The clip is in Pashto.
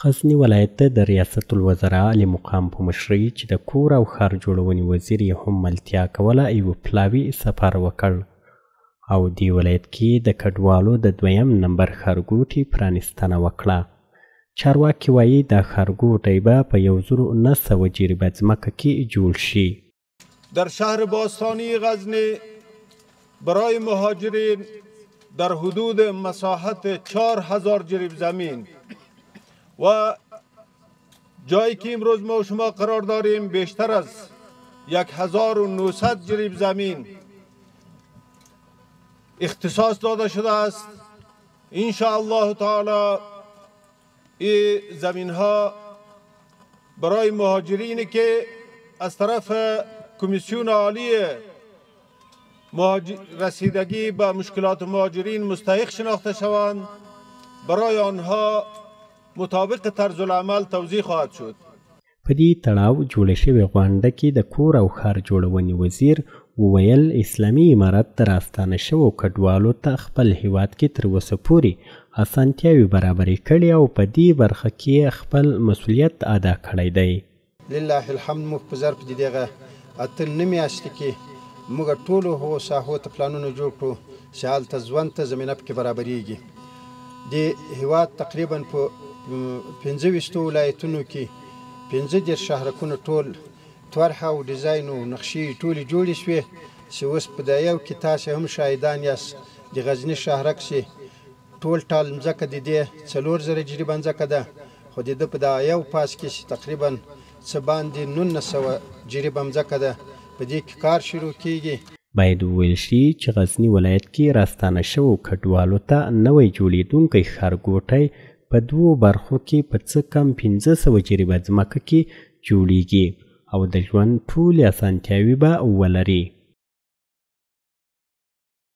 غزني ولایت ته د ریاست الوزرا علی مقام په مشرۍ چې د کور او ښار جوړونې وزیر یې هم ملتیا کوله یو پلاوي سفر وکړ او دې ولایت کې د کډوالو د 2م نمبر ښارګوټي پرانیستنه وکړه. چارواکي وایي دا ښارګوټی به په 1900 جریبه ځمکه کې جوړ شي. در شهر باستانی غزنی برای مهاجرین در حدود مساحت 4000 جریب زمین و جایی که امروز ما و شما قرار داریم بیشتر از 1900 جریب زمین اختصاص داده شده است. ان شاء الله تعالی این زمین ها برای مهاجرینی که از طرف کمیسیون عالی رسیدگی به مشکلات مهاجرین مستحق شناخته شوند برای آنها مطابق طرز العمل توضیح خواهد شد. په دې تړاو جوړه شوې غونډه کې د کور او ښار جوړونې وزیر وویل اسلامي امارت د راستانه شوو کډوالو ته خپل هیواد کې تر اوسه پورې اسانتیاوې برابرې کړي او په دې برخه کې خپل مسؤلیت ادا کړی دی. لله الحمد موږ په ظرف د دغه 8 میاشتې کې موږ ټولو هغو ساحو ته پلانونه جوړ کړو چې هلته ژوند ته زمینه پکې برابرېږي. د هیواد تقریبا په 15 ولایتونو کې 15 شهرکونه ټول طرحه او ډیزاین او نقشې ټولې جوړې شوې چې اوس په دا یو کې تاسې هم شاهدان یاست. د غزني شهرک چې ټول ټال مځکه د دې 4000 جریبه مځکه ده خو د ده په دا یو پاس کې چې تقریبا څه باندې 1900 جریبه مځکه ده په دې کې کار شروع کیږي. باید وویل شي چې غزني ولایت کې راستانه شوو کډوالو ته نوی جوړېدونکی ښارګوټی په 2 برخو کې په څه کم 1500 جریبه ځمکه کې جوړیږي او د ژوند ټولې اسانتیاوې به ولري.